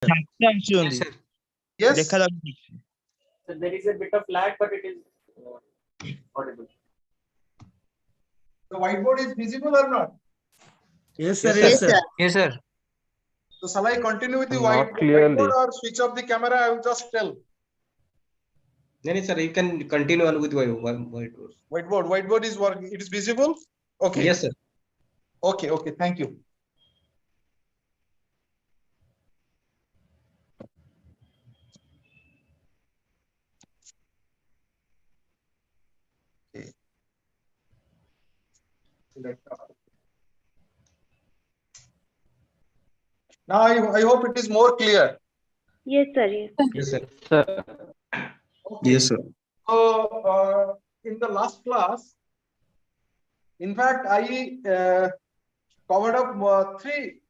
Yes, sir. Yes. So there is a bit of lag, but it is audible. The whiteboard is visible or not? Yes, sir. Yes, Yes, sir. Yes, sir. So shall I continue with the Not clearly. whiteboard or switch off the camera? I will just tell. No, sir. You can continue on with whiteboard. Whiteboard is working. It is visible. Okay. Yes, sir. Okay. Okay. Thank you. Okay. Now I hope it is more clear. Yes, sir. Yes. Yes, sir. Sir. Okay. Yes, sir. So in the last class, in fact, I covered up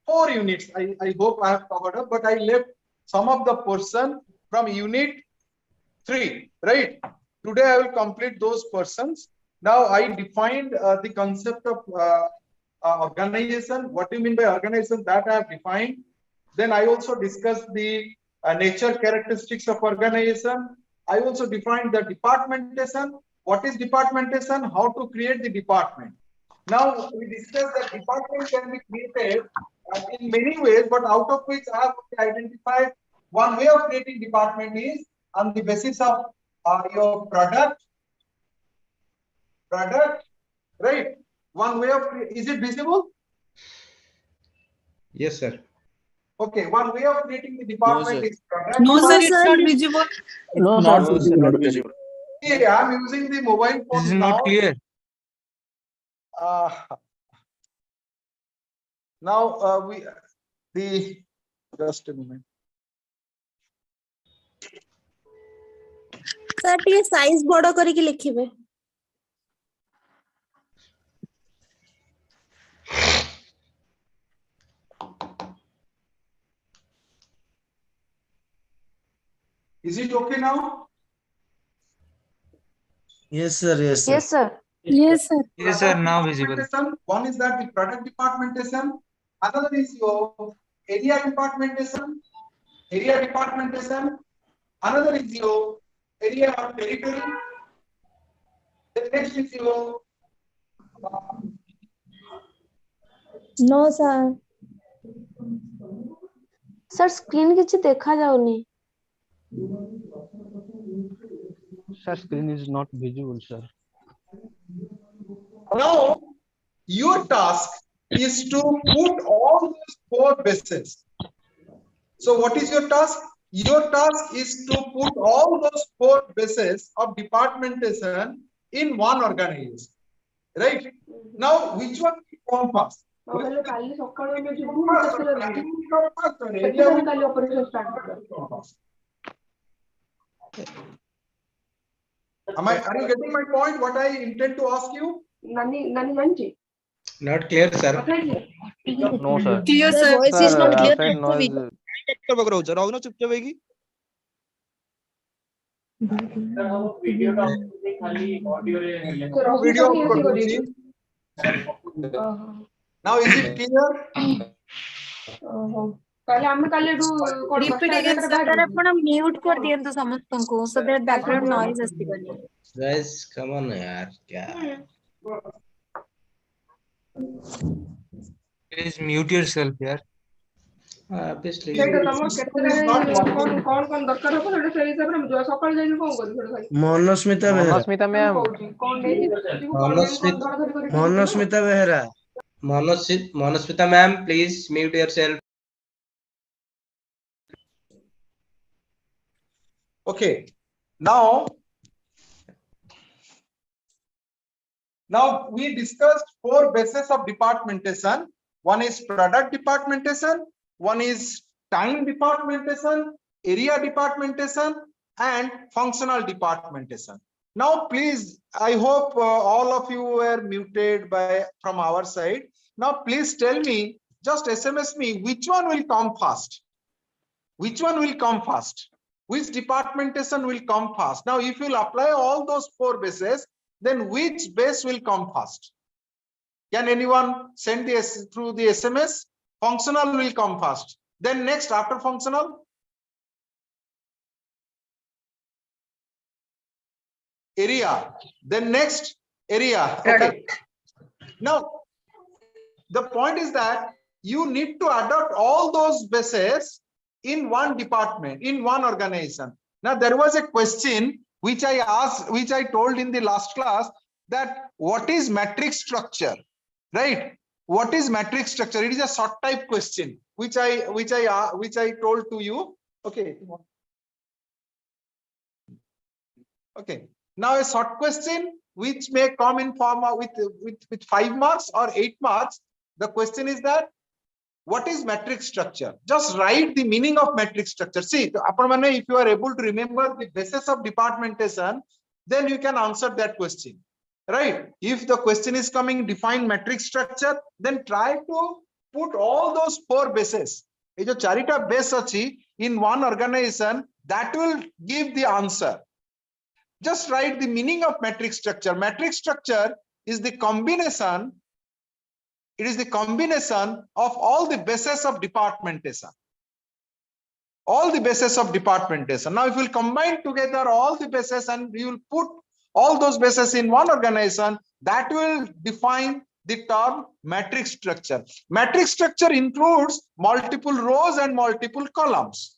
4 units. I hope I have covered up, but I left some of the portion from unit 3, right? Today I will complete those portions. Now I defined the concept of organization. What do you mean by organization? That I have defined. Then I also discussed the nature characteristics of organization. I also defined the departmentation. What is departmentation? How to create the department. Now we discussed that department can be created in many ways, but out of which I have identified one way of creating department is on the basis of your product, right? One way of, is it visible? Yes, sir. Okay, one way of creating the department is product. No, sir, it's not visible. No, Not sir. visible, not visible. Okay, I am using the mobile phone This is now. not clear. Now just a moment. Sir, ଟିକେ size ବଡ଼ କରିକି ଲେଖିବେ. Is it okay now? Yes, sir. Yes, sir. Yes, sir. Yes, sir. Yes, sir. Now visible. One is that the product departmentation. Another is your area departmentation. Another is your area or territory. The next is your No, sir. Sir, screen କିଛି ଦେଖା ଯାଉନି. Sir, screen is not visible, sir. Now your task is to put all those 4 bases. So what is your task? Your task is to put all those 4 bases of departmentation in one organization, right? Now which one will come first? ନହେଲେ କାଲି ସକାଳେ ଆମେ ଯିବୁ ସେଥିପାଇଁ କାଲି operation start କରିବା. Are you getting my point? What I intend to ask you? ନାନୀ ଜାଣିଛି. Not clear, sir. No, sir. Clear, sir. Voice is not clear. outside noise. Video खाली audio रे Video କରୁଛି. Now is it clear? କାଲି ଆମେ କାଲିଠୁ Repeat again, sir. ଆପଣ mute କରିଦିଅନ୍ତୁ ସମସ୍ତଙ୍କୁ so that background noise ଆସିବନି. Guys, come on, yaar. Kya? Please mute yourself, yaar. Obviously. କଣ ଦରକାର ହବ ସେଟା ସେଇ ହିସାବରେ ଆମେ ଯିବା. ସକାଳେ ଯାଇକି କଣ କରିବୁ ସେଟା ଖାଲି ମନସ୍ମିତା ବେହେରା. Manasmita ma'am. କଣ ନେଇକି Manasmita Behera. Manasmita ma'am, please mute yourself. Okay. Now we discussed 4 bases of departmentation. One is product departmentation, one is time departmentation, area departmentation, and functional departmentation. Now please, I hope all of you were muted from our side. Now please tell me, just SMS me, which one will come first? Which one will come first? Which departmentation will come first? Now if you will apply all those 4 bases, then which base will come first? Can anyone send through the SMS? Functional will come first. Then next, after functional, area. Then next, area. Okay. Now, the point is that you need to adopt all those bases in one department, in one organization. Now, there was a question which I asked, which I told in the last class, that what is matrix structure, right? What is matrix structure? It is a short type question, which I told to you. Okay. Okay. Now a short question which may come in form of with 5 marks or 8 marks. The question is that what is matrix structure? Just write the meaning of matrix structure. See, if you are able to remember the basis of departmentation, then you can answer that question, right? If the question is coming define matrix structure, then try to put all those 4 bases. In one organization, that will give the answer. Just write the meaning of matrix structure. Matrix structure is the combination. It is the combination of all the bases of departmentation. All the bases of departmentation. Now, if you will combine together all the bases and you will put all those bases in one organization, that will define the term matrix structure. Matrix structure includes multiple rows and multiple columns.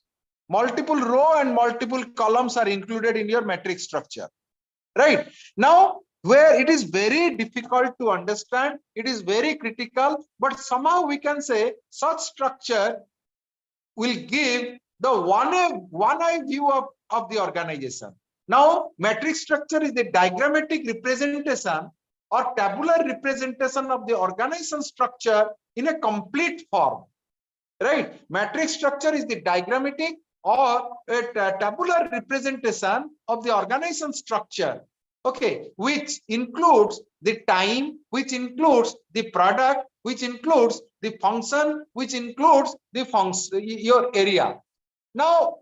Multiple row and multiple columns are included in your matrix structure, right? Now, where it is very difficult to understand, it is very critical, but somehow we can say such structure will give the one eye view of the organization. Now, matrix structure is the diagrammatic representation or tabular representation of the organization structure in a complete form, right? Matrix structure is the diagrammatic or a tabular representation of the organization structure, okay, which includes the time, which includes the product, which includes the function, which includes the your area. Now,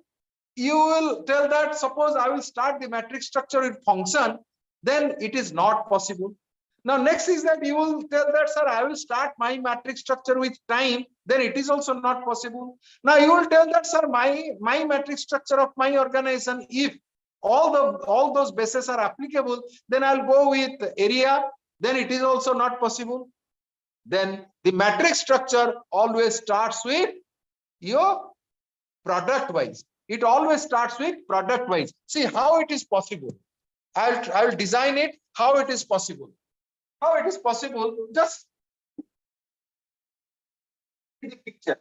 you will tell that suppose I will start the matrix structure with function, then it is not possible. Now, next is that you will tell that, sir, I will start my matrix structure with time, then it is also not possible. Now, you will tell that, sir, my matrix structure of my organization, if all those bases are applicable, then I'll go with area, then it is also not possible. Then the matrix structure always starts with your product wise. It always starts with product wise. See how it is possible. I'll design it how it is possible. How it is possible, just the picture.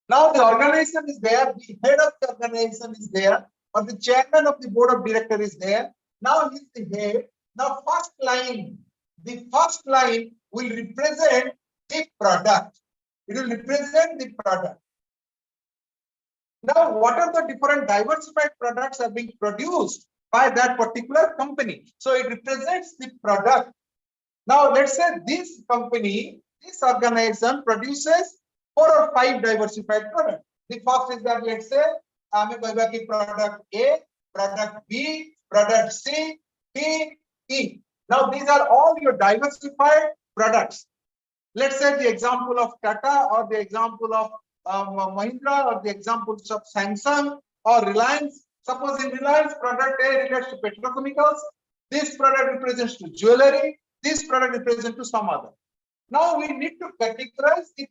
Now the organization is there, the head of the organization is there, or the chairman of the board of directors is there. Now he is the head. Now the first line will represent the product. It will represent the product. Now, what are the different diversified products are being produced by that particular company? So it represents the product. Now, let's say this company, this organization produces 4 or 5 diversified products. The first is that, let's say, product A, product B, product C, D, E. Now, these are all your diversified products. Let's say the example of Tata or the example of Mahindra or the examples of Samsung or Reliance. Suppose in Reliance, product A relates to petrochemicals. This product represents to jewelry. This product represents to some other. Now we need to categorize the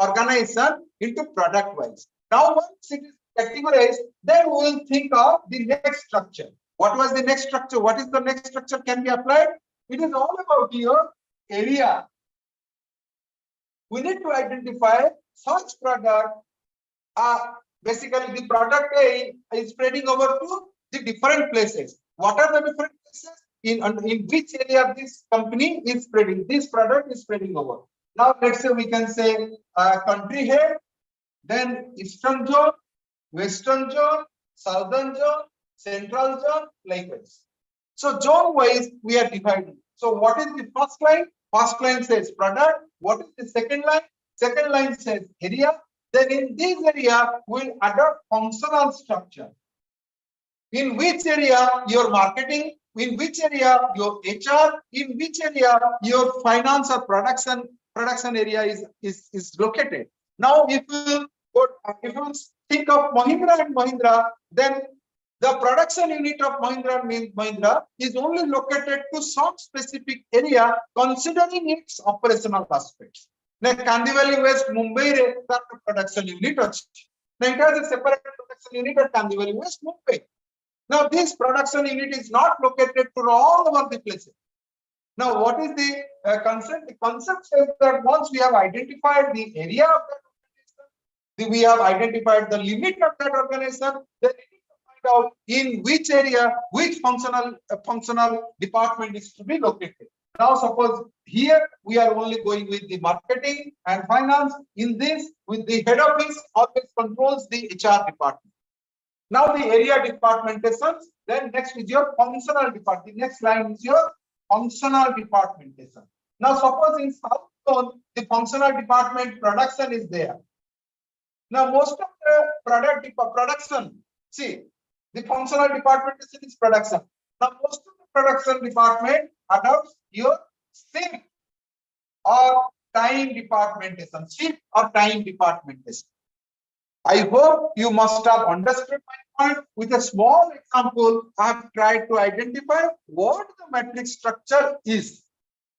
organization into product wise. Now once it is categorized, then we will think of the next structure. What was the next structure? What is the next structure can be applied? It is all about your area. We need to identify such product. Basically, the product A is spreading over to the different places. What are the different places? In which area this company is spreading? This product is spreading over. Now, let's say we can say country head, then eastern zone, western zone, southern zone, central zone, likewise. So zone wise, we are dividing. So what is the first line? First line says product. What is the second line? Second line says area. Then in this area, we'll adopt functional structure. In which area your marketing, in which area your HR, in which area your finance or production area is located. Now, if you Good. If you think of Mahindra and Mahindra, then the production unit of Mahindra and Mahindra is only located to some specific area considering its operational aspects. Now, Kandivali West, Mumbai, there is production unit. Now, it has a separate production unit at Kandivali West, Mumbai. Now, this production unit is not located to all over the places. Now, what is the concept? The concept says that once we have identified the area of that organization, we have identified the limit of that organization, then we need to find out in which area, which functional department is to be located. Now, suppose here we are only going with the marketing and finance. In this, with the head office always controls the HR department. Now, the area departmentations, then next is your functional department. The next line is your functional departmentation. Now, suppose in South Zone, the functional department production is there. Now, most of the production, see, the functional departmentation is production. Now, most of the production department adopts your shift or time departmentation, shift or time departmentation. I hope you must have understood my point. With a small example, I have tried to identify what the matrix structure is.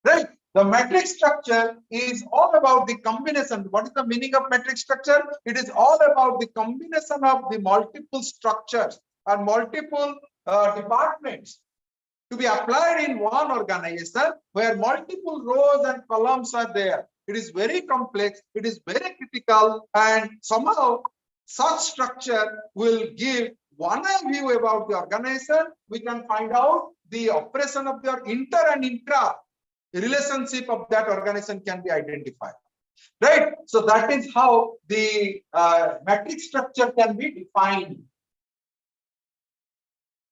Right? The matrix structure is all about the combination. What is the meaning of matrix structure? It is all about the combination of the multiple structures and multiple departments to be applied in one organization where multiple rows and columns are there. It is very complex, it is very critical, and somehow such structure will give one view about the organization. We can find out the operation of their inter and intra relationship of that organization can be identified. Right? So that is how the matrix structure can be defined.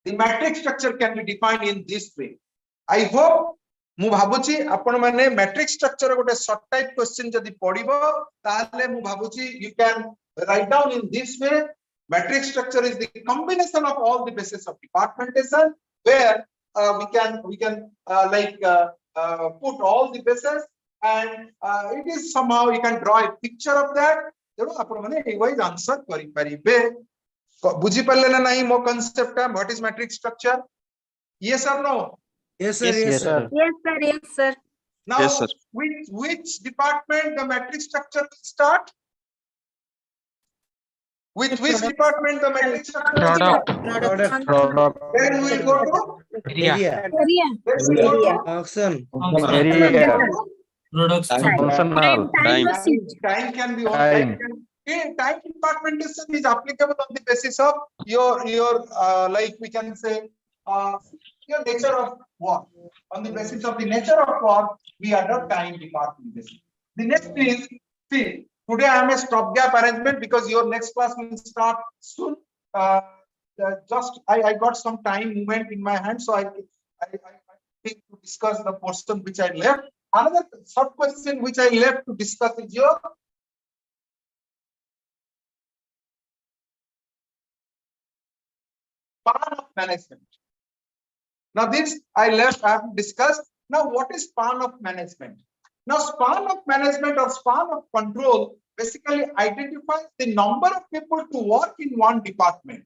The matrix structure can be defined in this way. I hope मु भाबुची आपण माने matrix structure गोटे short type question जदी पढिबो ताले मु भाबुची you can write down in this way matrix structure is the combination of all the basis of departmentation where we can put all the bases and it is somehow you can draw a picture of that. तेरो आपण माने ए wise answer करि परिबे बुझी पल्ले ना नहीं मो concept what is matrix structure yes or no Yes, sir. Yes, sir. Yes, sir. Yes, sir. now Yes, sir. which department the matrix structure will start with which department the matrix structure will start Product. then we will go to Area. Area. then we will go to Auction. Area. Time. Functional. time can be on Time. time departmentation is applicable on the basis of your like we can say your nature of work. On the basis of the nature of work, we adopt time departmentation. The next is, see, today I am a stopgap arrangement because your next class will start soon. Just I got some time movement in my hand, so I think to discuss the portion which I left. Another short question which I left to discuss is your span of management. Now this I have discussed. Now what is span of management? Now span of management or span of control basically identifies the number of people to work in one department.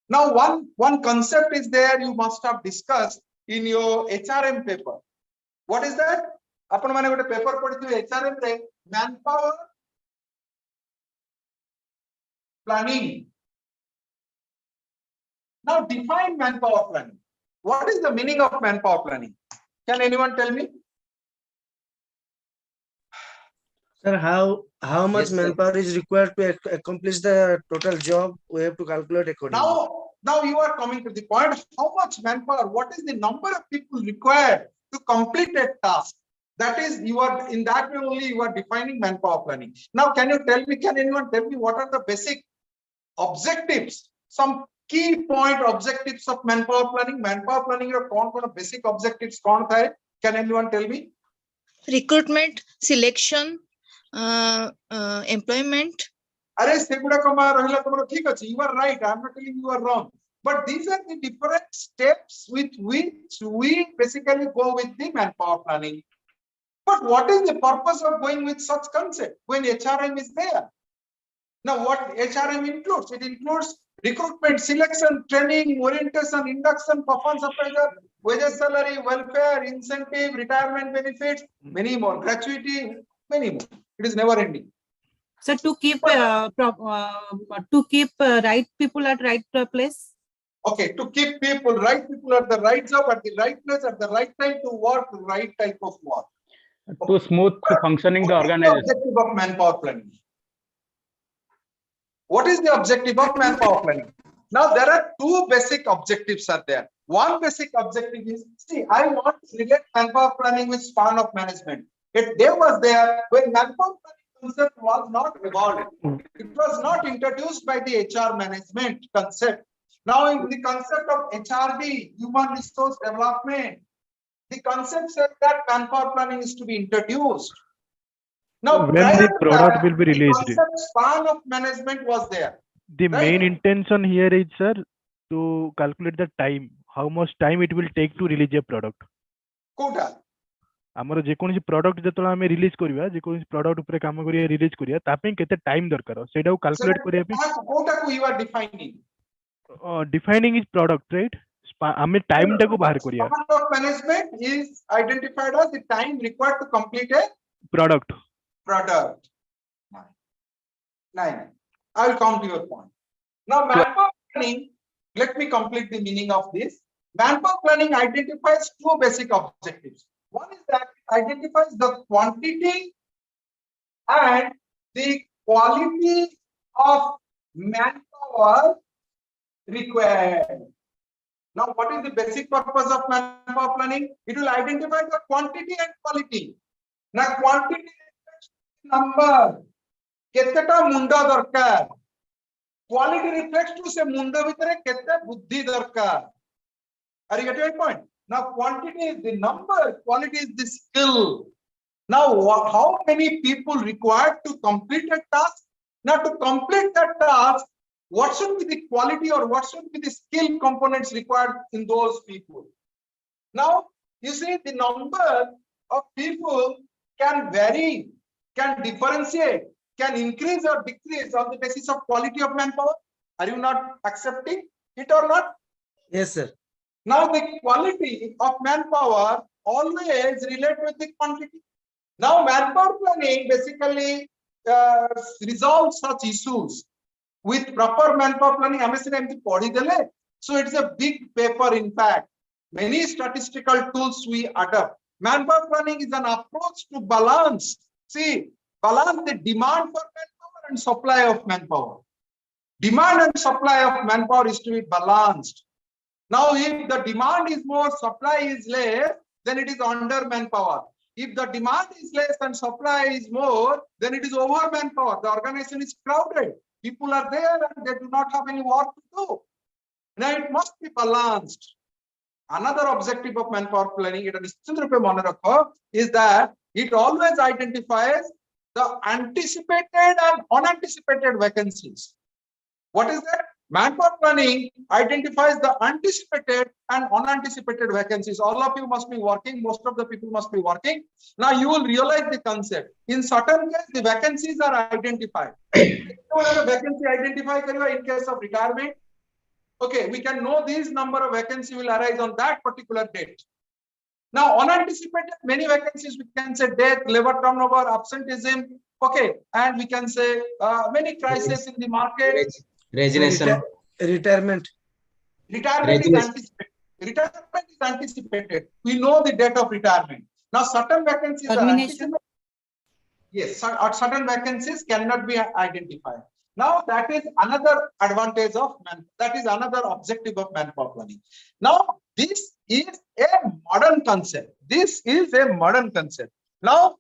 Now one concept is there you must have discussed in your HRM paper. What is that? आपण माने गोटे paper पढिथिबे HRM रे manpower planning. Now define manpower planning. What is the meaning of manpower planning? Can anyone tell me? Sir, how much Yes, sir. manpower is required to accomplish the total job? We have to calculate accordingly. Now you are coming to the point. How much manpower? What is the number of people required to complete a task? That is, you are in that way only you are defining manpower planning. Now, can anyone tell me what are the basic objectives? Some key point objectives of manpower planning. Manpower planning your कौन basic objectives कौन था? Can anyone tell me? Recruitment, selection, employment. अरे सेगुड़ा कमा रहिला तमरो ठीक अछि. You are right. I am not telling you are wrong. But these are the different steps with which we basically go with the manpower planning. But what is the purpose of going with such concept when HRM is there? Now, what HRM includes? It includes recruitment, selection, training, orientation, induction, performance appraisal, wages, salary, welfare, incentive, retirement benefits, many more, gratuity, many more. It is never ending. So to keep right people at right place. Okay, to keep right people at the right job, at the right place, at the right time to work the right type of work. To smooth functioning the What is the organization. objective of manpower planning? What is the objective of manpower planning? Now, there are two basic objectives are there. One basic objective is, see, I want to relate manpower planning with span of management. It there was there when manpower planning concept was not evolved. It was not introduced by the HR management concept. Now, in the concept of HRD, human resource development, the concept said that manpower planning is to be introduced. Now, when the product will be the released, concept span of management was there. the Right. main intention here is, sir, to calculate the time, how much time it will take to release a product. Quota. ଆମର ଯେକୌଣସି product ଯେତେବେଳେ ଆମେ release କରିବା, ଯେକୌଣସି product ଉପରେ କାମ କରିବା release କରିବା, ତା ପାଇଁ କେତେ ଟାଇମ ଦରକାର ସେଇଟାକୁ କାଲକୁଲେଟ କରିବା ପାଇଁ Quota you are defining. Defining is product, right? ଆମେ ଟାଇମ ଟାକୁ ବାହାର କରିବା. Span of management is identified as the time required to complete a product. Nine. I will come to your point. Now, manpower planning, let me complete the meaning of this. Manpower planning identifies two basic objectives. One is that it identifies the quantity and the quality of manpower required. Now, what is the basic purpose of manpower planning? It will identify the quantity and quality. Now, quantity reflects number. Keteta munda darkar. Quality reflects to say munda vitare kete buddhi darkar. Are you getting my point? Now, quantity is the number, quality is the skill. Now, how many people required to complete a task? Now, to complete that task, what should be the quality or what should be the skill components required in those people? Now, you see, the number of people can vary, can differentiate, can increase or decrease on the basis of quality of manpower. Are you not accepting it or not? Yes, sir. Now, the quality of manpower always relate with the quantity. Now, manpower planning basically resolves such issues with proper manpower planning. So it's a big paper. In fact, many statistical tools we adopt. Manpower planning is an approach to balance. See, balance the demand for manpower and supply of manpower. Demand and supply of manpower is to be balanced. Now, if the demand is more, supply is less, then it is under manpower. If the demand is less and supply is more, then it is over manpower. The organization is crowded. People are there and they do not have any work to do. Now, it must be balanced. Another objective of manpower planning is that it always identifies the anticipated and unanticipated vacancies. What is that? Manpower planning identifies the anticipated and unanticipated vacancies. All of you must be working. Most of the people must be working. Now you will realize the concept. In certain cases, the vacancies are identified. Vacancy identify in case of retirement. Okay, we can know these number of vacancies will arise on that particular date. Now, unanticipated, many vacancies, we can say death, labor turnover, absenteeism. Okay, and we can say many crises in the market. Resignation. Retirement. Retirement is anticipated. Retirement is anticipated. We know the date of retirement. Now, certain vacancies are anticipated. Yes, certain vacancies cannot be identified. Now, that is another advantage of that is another objective of manpower planning. Now, this is a modern concept. This is a modern concept. Now,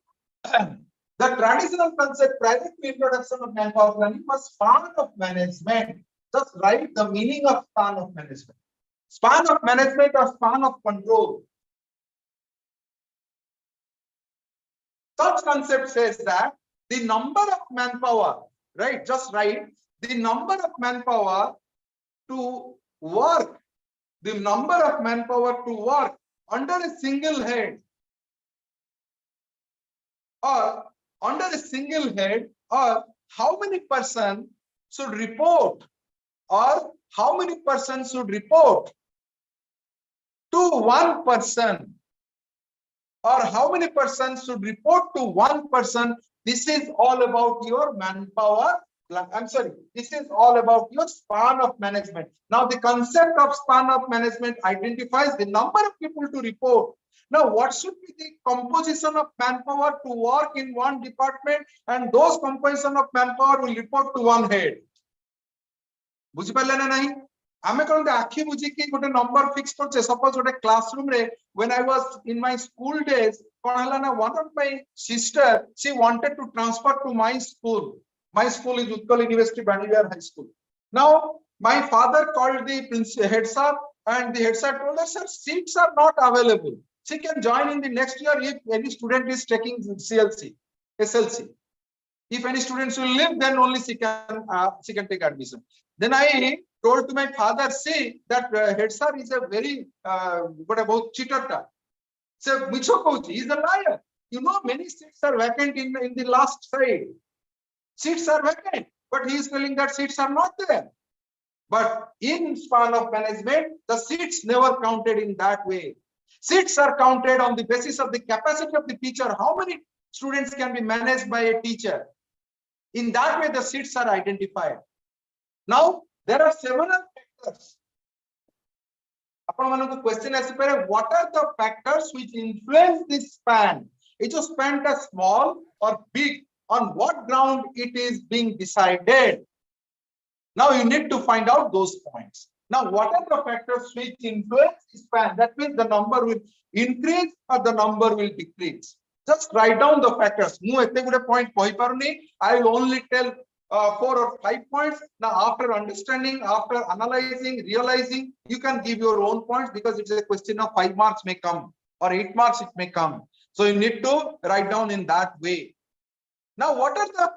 the traditional concept, private introduction of manpower planning was span of management. Just write the meaning of span of management. Span of management or span of control. Such concept says that the number of manpower, right? Just write the number of manpower to work, the number of manpower to work under a single head or under a single head or how many person should report, or how many persons should report to one person, or how many persons should report to one person. This is all about your manpower. I'm sorry, this is all about your span of management. Now the concept of span of management identifies the number of people to report. Now what should be the composition of manpower to work in one department, and those composition of manpower will report to one head. बुझी पाले ना नहीं? आमे कोन आखि बुझी कि गोटे number fix करछे. सपोज गोटे क्लासरूम रे when I was in my school days, कोन हला ना, one of my sister, she wanted to transfer to my school. My school is Utkal University Bangalore High School. Now my father called the head sir, and the head sir told us, sir, seats are not available. She can join in the next year if any student is taking CLC, SLC. If any students will leave, then only she can take admission. Then I told to my father, see that head sir is a very what about cheater. So Micho Kochi, he is a liar. You know, many seats are vacant in the last side. Seats are vacant, but he is telling that seats are not there. But in span of management, the seats never counted in that way. Seats are counted on the basis of the capacity of the teacher. How many students can be managed by a teacher? In that way, the seats are identified. Now, there are several factors. The question is, what are the factors which influence this span? Is a span small or big? On what ground it is being decided? Now you need to find out those points. Now, what are the factors which influence the span? That means the number will increase or the number will decrease. Just write down the factors. I will only tell 4 or 5 points. Now, after understanding, after analyzing, realizing, you can give your own points, because it's a question of 5 marks may come or 8 marks it may come. So you need to write down in that way. Now, what are the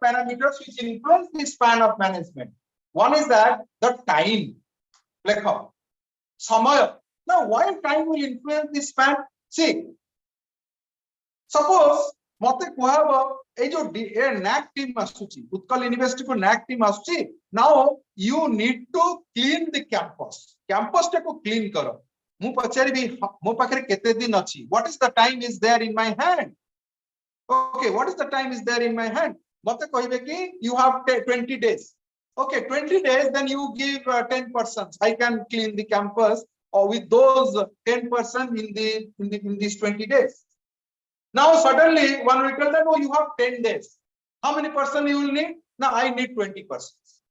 parameters which influence the span of management? One is that the time. Samaya. Now, why time will influence the span? See, suppose mate kuhaba ei jo NAC team asuchi, Utkal University ko NAC team asuchi. Now you need to clean the campus. Campus ta ko clean karo. Mu pacharibi mo pakhre kete din achi. What is the time is there in my hand? Okay, what is the time is there in my hand? Mate kahibe ki you have 20 days. Okay, 20 days, then you give 10 persons. I can clean the campus or with those 10 persons in these 20 days. Now suddenly one will tell them, oh, you have 10 days. How many persons you will need? Now I need 20 persons.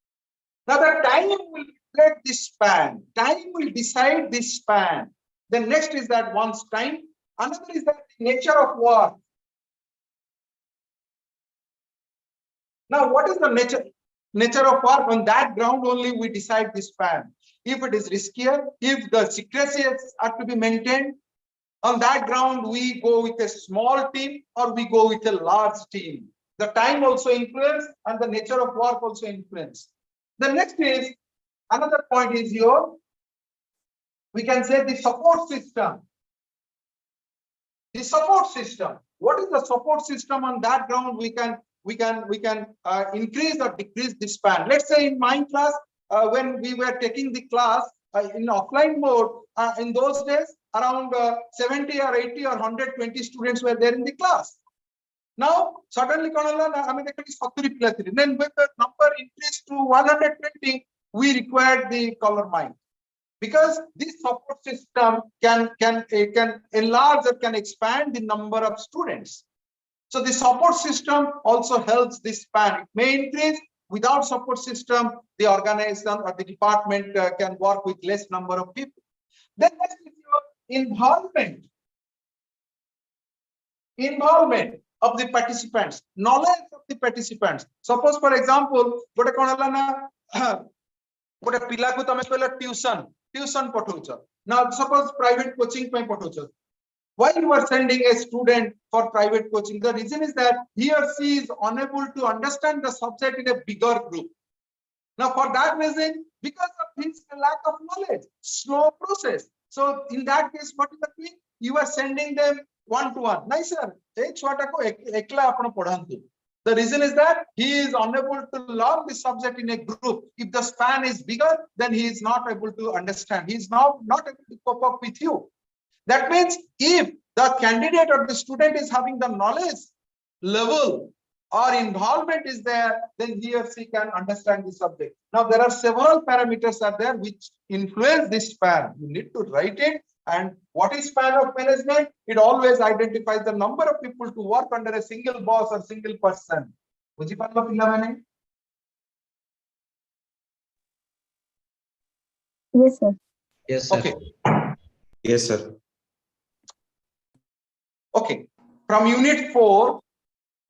Now the time will reflect this span. Time will decide this span. The next is that one's time. Another is that the nature of work. Now, what is the nature of work? On that ground only we decide this span. If it is riskier, if the secrecy are to be maintained, on that ground we go with a small team or we go with a large team. The time also influence and the nature of work also influence. The next is, another point is we can say the support system. The support system. What is the support system? On that ground we can increase or decrease the span. Let's say in my class, when we were taking the class in offline mode, in those days, around 70 or 80 or 120 students were there in the class. Now, suddenly, then when the number increased to 120, we required the color mic. Because this support system can enlarge or can expand the number of students. So the support system also helps this span. It may increase. Without support system, the organization or the department can work with less number of people. Then next is your involvement. Involvement of the participants, knowledge of the participants. Suppose, for example, what tuition pathocha. Now, suppose private coaching ପାଇଁ pathocha. Why you are sending a student for private coaching? The reason is that he or she is unable to understand the subject in a bigger group. Now, for that reason, because of his lack of knowledge, slow process. So, in that case, what is the thing? You are sending them one-to-one. Nice, sir. Ek chota ko ekla apna padhantu. The reason is that he is unable to learn the subject in a group. If the span is bigger, then he is not able to understand. He is now not able to cope up with you. That means if the candidate or the student is having the knowledge level or involvement is there, then he or she can understand the subject. Now there are several parameters are there which influence this span. You need to write it. And what is span of management? It always identifies the number of people to work under a single boss or single person. Yes, sir. Yes, sir. Okay. Yes, sir. Okay. From unit 4,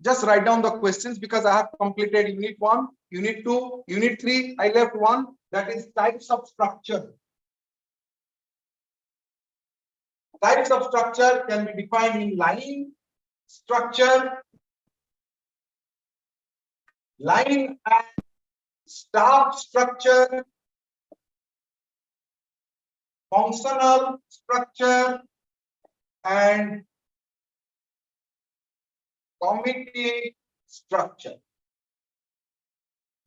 just write down the questions because I have completed unit 1, unit 2, unit 3. I left one, that is types of structure. Types of structure can be defined in line structure, line and staff structure, functional structure, and committee structure.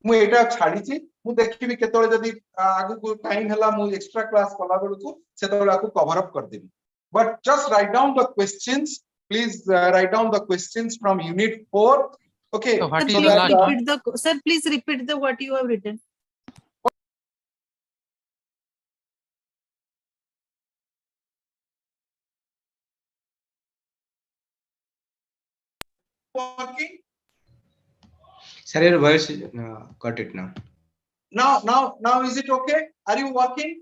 मुझे एटा छाड़ीची मु देखिबी केतळे जदी आगु को time हला मु extra class कला बेलकु सेतळे आकु cover up कर देबी but just write down the questions please write down the questions from unit 4 okay Sir, please repeat the sir, please repeat the what you have written. working Sir, your voice got it now. now is it okay? Are you working?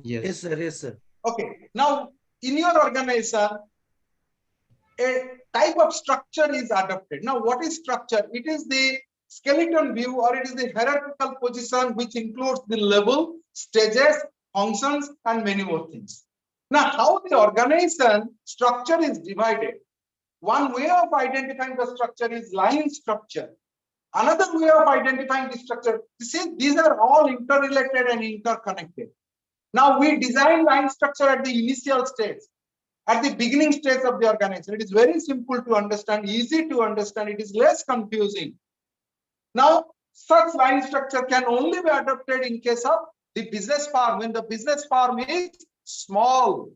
Yes. Yes, sir. Yes, sir. Okay, now in your organization a type of structure is adopted. Now what is structure? It is the skeleton view or it is the hierarchical position which includes the level, stages, functions and many more things. Now how the organization structure is divided? One way of identifying the structure is line structure. Another way of identifying the structure, see, these are all interrelated and interconnected. Now we design line structure at the initial stage, at the beginning stage of the organization. It is very simple to understand, easy to understand, it is less confusing. Now, such line structure can only be adopted in case of the business farm, when the business farm is small.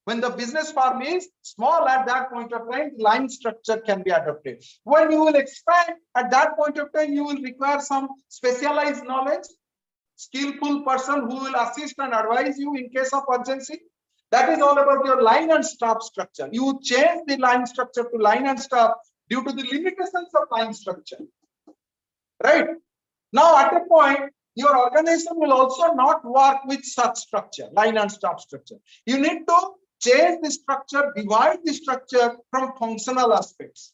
When the business farm is small, at that point of time, line structure can be adopted. When you will expand, at that point of time, you will require some specialized knowledge, skillful person who will assist and advise you in case of urgency. That is all about your line and staff structure. You change the line structure to line and staff due to the limitations of line structure. Right? Now, at a point, your organization will also not work with such structure, line and staff structure. You need to change the structure, divide the structure from functional aspects.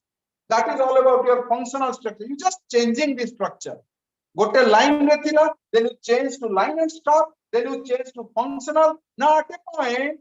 That is all about your functional structure. You just changing the structure. Go to line rethila, then you change to line and staff, then you change to functional. Now at a point,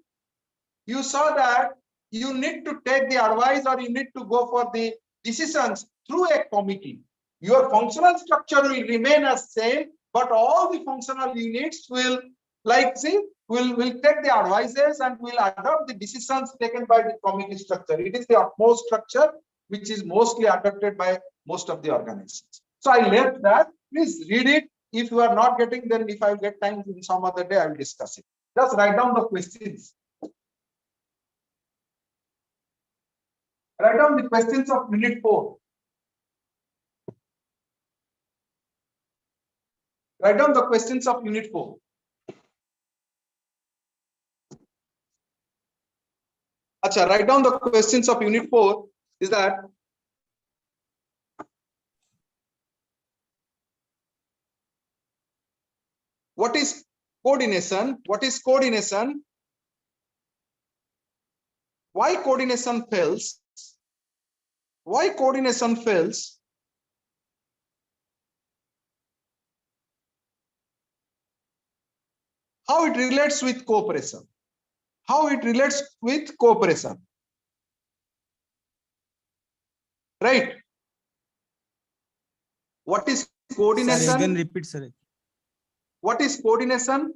you saw that you need to take the advice or you need to go for the decisions through a committee. Your functional structure will remain as same, but all the functional units will, like, see, will take the advices and will adopt the decisions taken by the committee structure. It is the utmost structure which is mostly adopted by most of the organizations. So I left that. Please read it. If you are not getting, then if I get time in some other day, I will discuss it. Just write down the questions. Write down the questions of unit 4. Write down the questions of unit 4. Acha, write down the questions of unit 4 is that what is coordination? What is coordination? Why coordination fails? Why coordination fails? How it relates with cooperation? How it relates with cooperation? Right? What is coordination? Sir, again repeat, sir. What is coordination?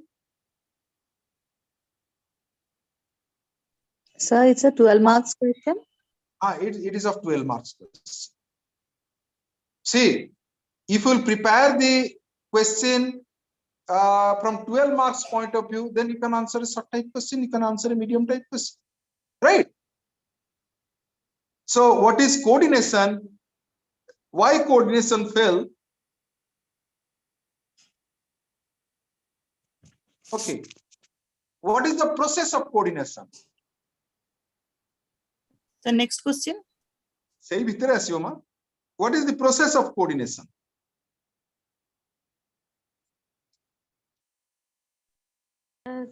Sir, it's a 12 marks question. It is of 12 marks. See, if you will prepare the question from 12 marks point of view, then you can answer a short type question, you can answer a medium type question, right? So what is coordination? Why coordination fail? Okay. What is the process of coordination? The next question. Sei bhitere asibo ma. What is the process of coordination?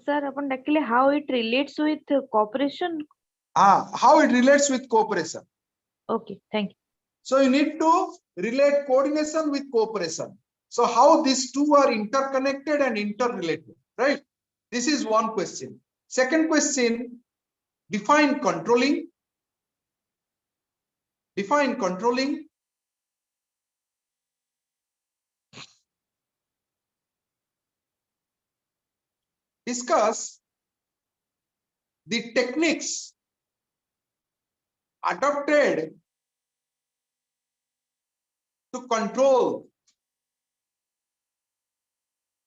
Sir, upon actually how it relates with cooperation. How it relates with cooperation. Okay, thank you. So you need to relate coordination with cooperation. So how these two are interconnected and interrelated, right? This is one question. Second question, define controlling. Define controlling. Discuss the techniques adopted to control.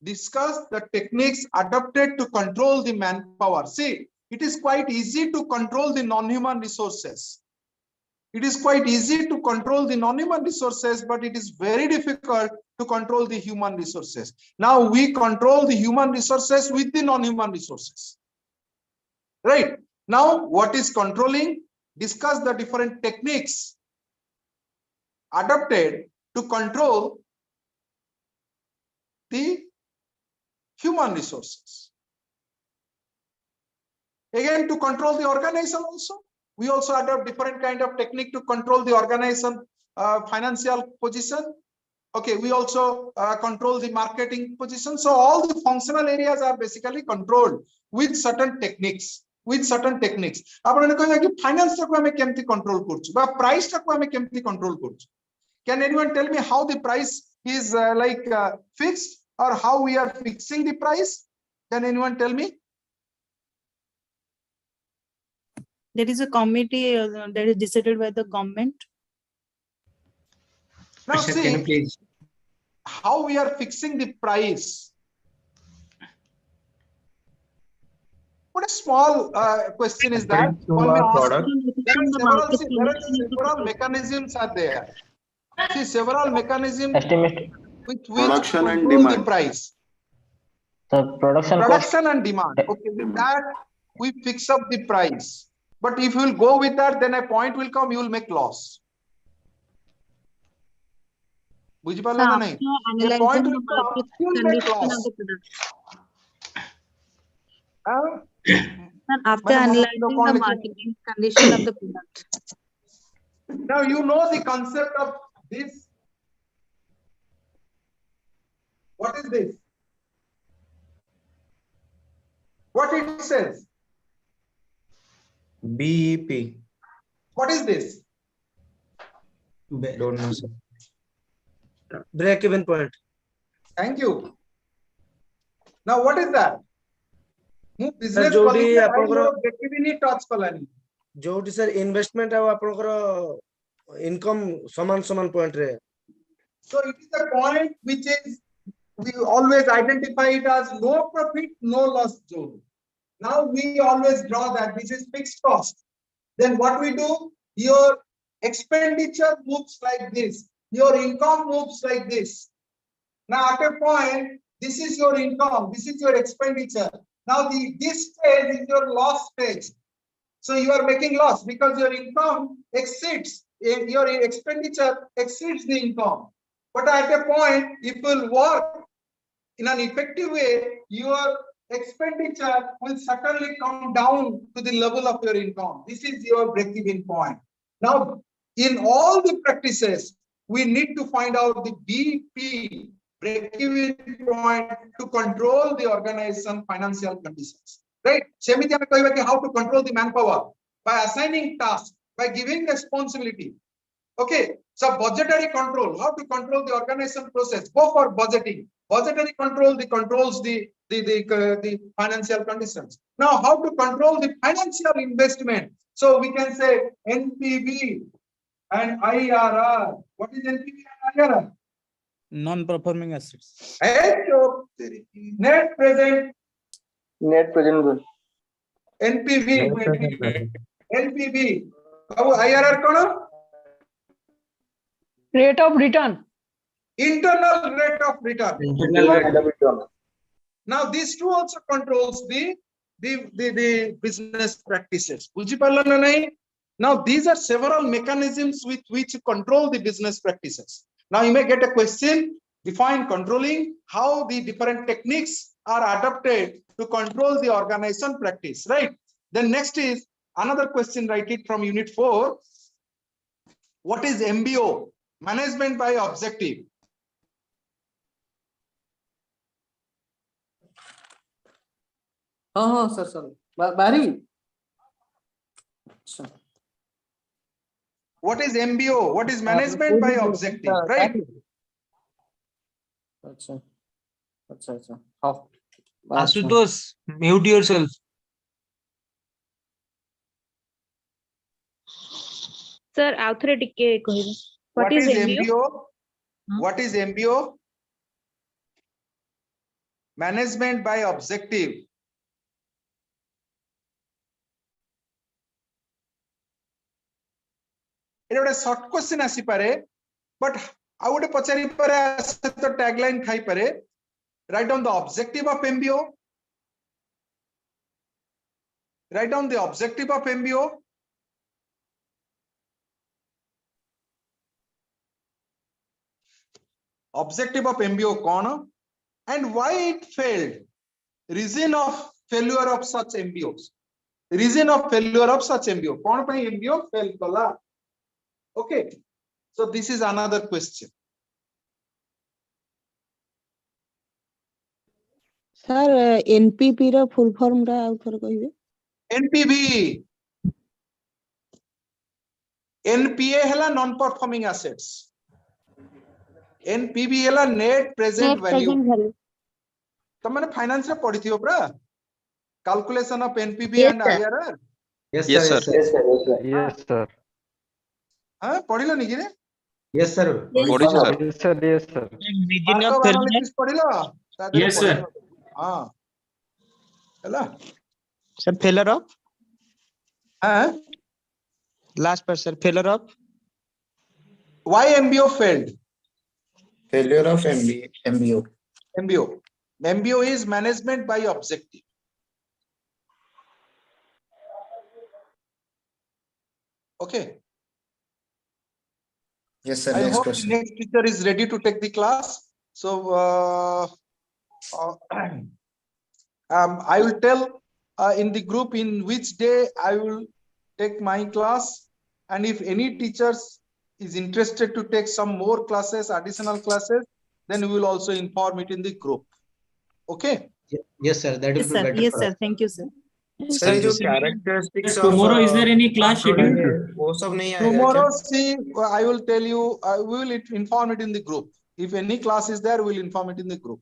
Discuss the techniques adopted to control the manpower. See, it is quite easy to control the non-human resources. It is quite easy to control the non-human resources, but it is very difficult to control the human resources. Now we control the human resources with the non-human resources. Right? Now, what is controlling? Discuss the different techniques adopted to control the human resources. Again, to control the organization also. We also adopt different kind of technique to control the organization financial position. Okay, we also control the marketing position. So all the functional areas are basically controlled with certain techniques. With certain techniques. आपने कहा कि finance तक हमें केमती control करचु, बा price तक हमें केमती control करचु. Can anyone tell me how the price is fixed or how we are fixing the price? Can anyone tell me? There is a committee that is decided by the government. Now Sir, see, can you please? How we are fixing the price. What a small question is that? There are several mechanisms are there. See, several mechanisms with which Production and control the demand. price. So Production and demand. Okay, with that we fix up the price. But if you will go with that, then a point will come, you will make loss. बुझ पाला ना नहीं? A point will come, you will make loss. After analyzing the marketing condition of the product. Now you know the concept of this. What is this? What it says? BEP. What is this? Don't know, sir. Break even point. Thank you. Now what is that? Business जोड़ी policy आपनकर break-even touch Kalani. जोड़ी sir investment है आपनकर income समान point रे. So it is the point which is we always identify it as no profit, no loss zone. Now we always draw that this is fixed cost. Then what we do? Your expenditure moves like this. Your income moves like this. Now at a point, this is your income, this is your expenditure. Now this stage is your loss stage. So you are making loss because your income exceeds, your expenditure exceeds the income. But at a point, if you will work in an effective way, your expenditure will certainly come down to the level of your income. This is your break-even point. Now, in all the practices, we need to find out the BP, break-even point, to control the organization financial conditions. Right? How to control the manpower? By assigning tasks, by giving responsibility. Okay, so budgetary control, how to control the organization process? Go for budgeting. Budgetary control controls the financial conditions. Now, how to control the financial investment? So we can say NPV and IRR What is NPV and IRR? Non-performing assets. Net present Net present good. NPV. NPV. How IRR kono? Rate of return. Internal rate of return. Internal rate of return. Now these two also controls the business practices. Bujiparla na nahi? Now these are several mechanisms with which you control the business practices. Now you may get a question, define controlling, how the different techniques are adopted to control the organization practice, right? Then next is another question, write it from unit 4. What is MBO? Management by objective. Oh, sir. Bari. What is MBO? What is management by objective, right? Acha. How? Asutosh, mute yourself. Sir, author ଟିକେ କହିବେ. What is MBO? What is MBO? Management by objective. It is a short question asi pare, but I would pachari pare to tagline khai pare. Write down the objective of MBO. Write down the objective of MBO. Objective of MBO kona and why it failed. Reason of failure of such MBOs. Reason of failure of such MBO. Kona pai MBO fail kala. Okay. So this is another question. Sir, NPP ର full form ଟା ଆଉ ଥରେ କହିବେ. NPV. NPA hela non-performing assets. NPV hela net present value. तमने finance रे पढ़ी थी ओपरा? Calculation of NPV and IRR. Yes sir. Yes sir. हाँ पढ़ी लो नहीं किरे? Yes sir. Yes sir. Yes sir. Region of failure. पढ़ी लो? Yes sir. हाँ. हला? Sir, failure of? हाँ? Last part, sir. Failure of? Why MBO failed? Failure of MBO. MBO is management by objective. Okay. Yes sir. I Next hope question. the next teacher is ready to take the class. So I will tell in the group in which day I will take my class, and if any teachers is interested to take some more classes, additional classes, then we will also inform it in the group. Okay. Yes sir. That will Yes be sir. better. Yes for sir. us. Thank you sir. Sir, जो characteristics of Tomorrow, is there any class scheduled? वो सब नहीं आएगा Tomorrow, क्या? see, I will tell you, we will inform it in the group. If any class is there, we will inform it in the group.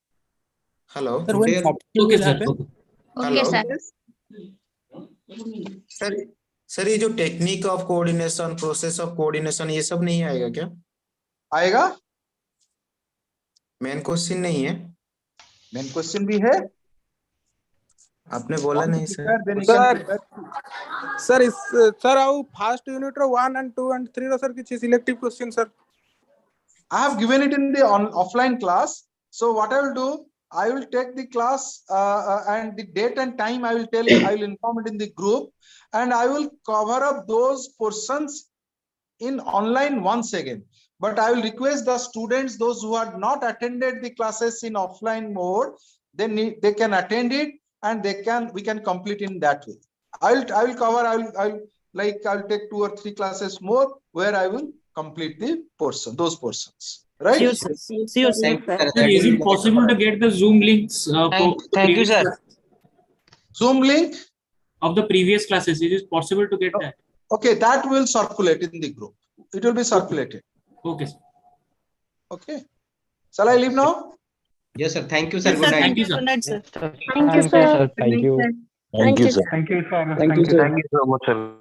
Hello. Sir, when okay, sir. Okay, sir. Sir ये जो technique of coordination, process of coordination, ये सब नहीं आएगा क्या? आएगा? Main question नहीं है? मेन क्वेश्चन भी है? आपने बोला नहीं sir. Sir, is sir our first unit 1 and 2 and 3 sir किसी selective question sir. I have given it in the offline class. So what I will do, I will take the class and the date and time I will tell you, I will inform it in the group, and I will cover up those portions in online once again. But I will request the students, those who had not attended the classes in offline mode, they can attend it, and we can complete in that way. I will cover, I'll take 2 or 3 classes more where I will complete the portion, those portions. Right? Sure, sir. Sure, sir. Sir, is it possible to get the Zoom links? Thank you, sir. Zoom link Of the previous classes, is it possible to get that? Okay, that will circulate in the group. It will be circulated. Okay, sir. Okay. Shall I leave now? Yes sir. Thank you sir. Yes, Good sir. night. Thank you, sir. Good night, sir. Thank you, sir. Thank you. Thank you, sir. Thank you so much, sir.